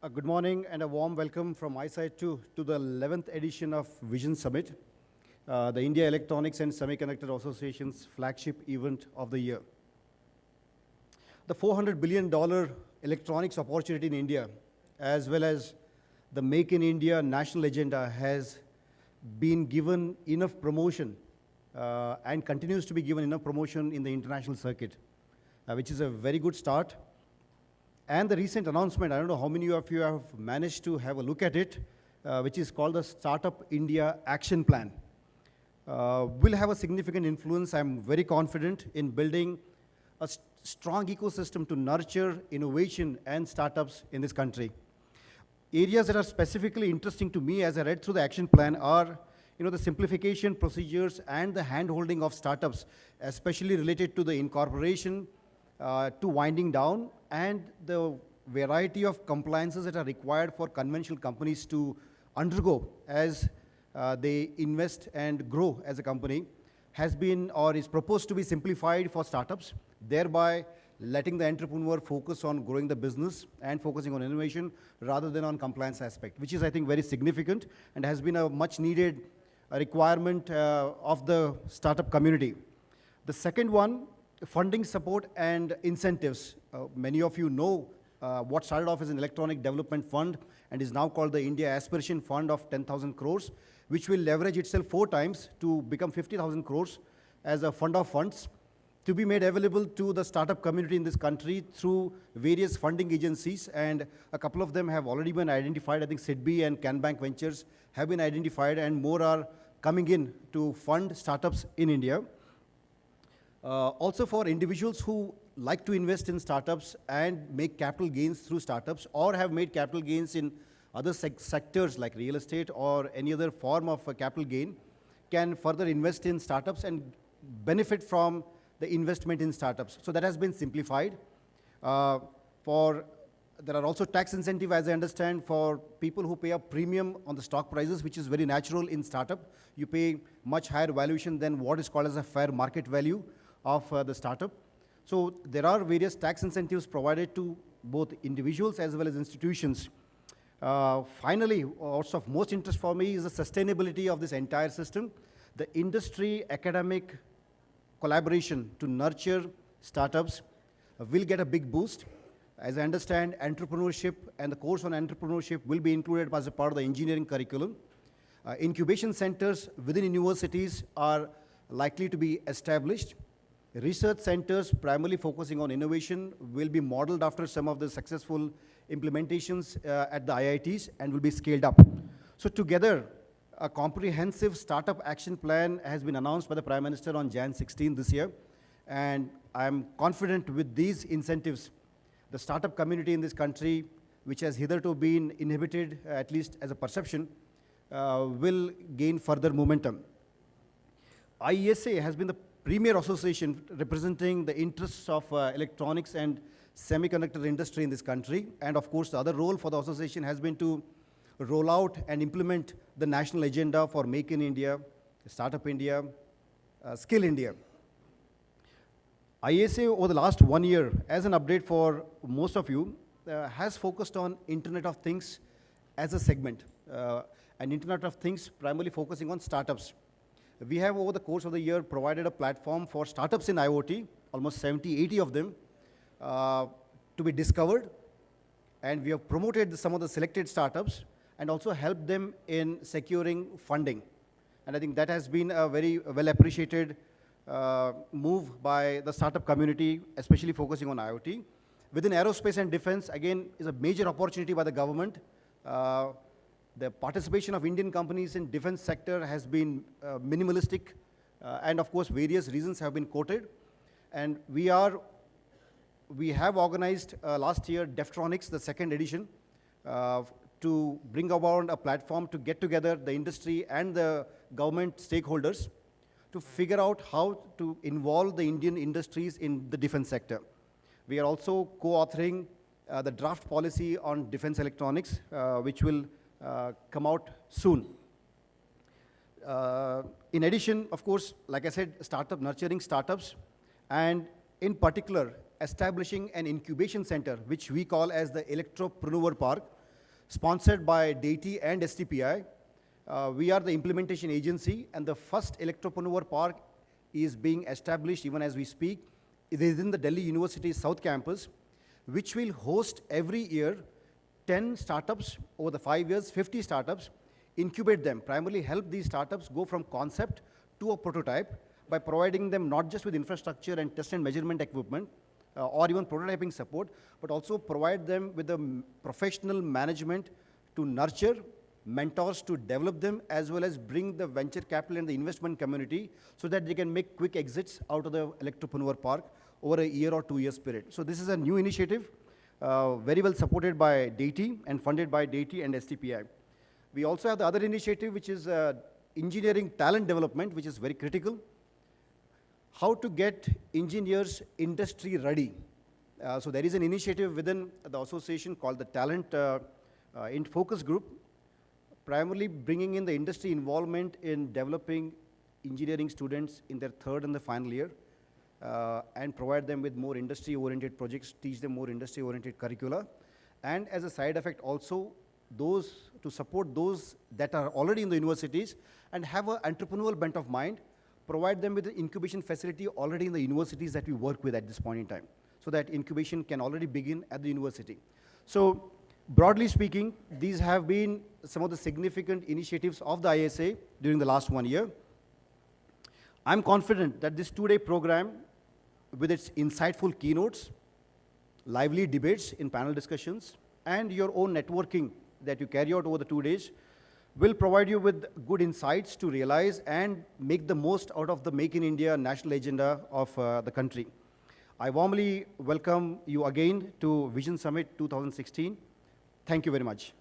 Good morning and a warm welcome from my side to the 11th edition of Vision Summit, the India Electronics and Semiconductor Association's flagship event of the year. The $400 billion electronics opportunity in India, as well as the Make in India national agenda, has been given enough promotion and continues to be given enough promotion in the international circuit, which is a very good start. And the recent announcement, I don't know how many of you have managed to have a look at it, which is called the Startup India Action Plan, will have a significant influence, I'm very confident, in building a strong ecosystem to nurture innovation and startups in this country. Areas that are specifically interesting to me as I read through the action plan are the simplification procedures and the hand-holding of startups, especially related to the incorporation, to winding down, and the variety of compliances that are required for conventional companies to undergo as they invest and grow as a company has been or is proposed to be simplified for startups, thereby letting the entrepreneur focus on growing the business and focusing on innovation rather than on compliance aspect, which is, I think, very significant and has been a much needed requirement of the startup community. The second one, funding support and incentives. Many of you know what started off as an electronic development fund and is now called the India Aspiration Fund of 10,000 crores, which will leverage itself 4 times to become 50,000 crores as a fund of funds to be made available to the startup community in this country through various funding agencies, and a couple of them have already been identified. I think SIDBI and CanBank Ventures have been identified, and more are coming in to fund startups in India. Also for individuals who like to invest in startups and make capital gains through startups or have made capital gains in other sectors like real estate or any other form of a capital gain can further invest in startups and benefit from the investment in startups. So that has been simplified. There are also tax incentive, as I understand, for people who pay a premium on the stock prices, which is very natural in startup. You pay much higher valuation than what is called as a fair market value of the startup. So there are various tax incentives provided to both individuals as well as institutions. Finally, what's of most interest for me is the sustainability of this entire system. The industry-academic collaboration to nurture startups will get a big boost. As I understand, entrepreneurship and the course on entrepreneurship will be included as a part of the engineering curriculum. Incubation centers within universities are likely to be established. Research centers primarily focusing on innovation will be modeled after some of the successful implementations at the IITs and will be scaled up. So together, a comprehensive startup action plan has been announced by the Prime Minister on Jan 16 this year. And I'm confident with these incentives, the startup community in this country, which has hitherto been inhibited, at least as a perception, will gain further momentum. IESA has been the premier association representing the interests of electronics and semiconductor industry in this country. And of course, the other role for the association has been to roll out and implement the national agenda for Make in India, Startup India, Skill India. IESA over the last 1 year, as an update for most of you, has focused on Internet of Things as a segment. And Internet of Things primarily focusing on startups. We have, over the course of the year, provided a platform for startups in IoT, almost 70, 80 of them, to be discovered. And we have promoted some of the selected startups and also helped them in securing funding. And I think that has been a very well appreciated move by the startup community, especially focusing on IoT. Within aerospace and defense, again, is a major opportunity by the government. The participation of Indian companies in defense sector has been minimalistic, and of course, various reasons have been quoted. And we have organized last year Deftronics, the 2nd edition, to bring about a platform to get together the industry and the government stakeholders to figure out how to involve the Indian industries in the defense sector. We are also co-authoring the draft policy on defense electronics, which will come out soon. In addition, of course, like I said, nurturing startups, and in particular, establishing an incubation center, which we call as the Electropreneur Park, Sponsored by DAITY and STPI, we are the implementation agency, and the first Electropreneur Park is being established even as we speak. It is in the Delhi University South Campus, which will host every year 10 startups over the 5 years, 50 startups, incubate them, primarily help these startups go from concept to a prototype by providing them not just with infrastructure and test and measurement equipment, or even prototyping support, but also provide them with the professional management to nurture, mentors to develop them, as well as bring the venture capital and the investment community so that they can make quick exits out of the Electropreneur Park over a year or 2 years period. So this is a new initiative, very well supported by DAITY and funded by DAITY and STPI. We also have the other initiative, which is engineering talent development, which is very critical. How to get engineers industry ready. So there is an initiative within the association called the Talent in Focus Group, primarily bringing in the industry involvement in developing engineering students in their third and the final year, and provide them with more industry-oriented projects, teach them more industry-oriented curricula, and as a side effect also, those to support those that are already in the universities and have an entrepreneurial bent of mind, provide them with the incubation facility already in the universities that we work with at this point in time, so that incubation can already begin at the university. So broadly speaking, these have been some of the significant initiatives of the IESA during the last 1 year. I'm confident that this 2-day program, with its insightful keynotes, lively debates in panel discussions, and your own networking that you carry out over the 2 days, will provide you with good insights to realize and make the most out of the Make in India national agenda of the country. I warmly welcome you again to Vision Summit 2016. Thank you very much.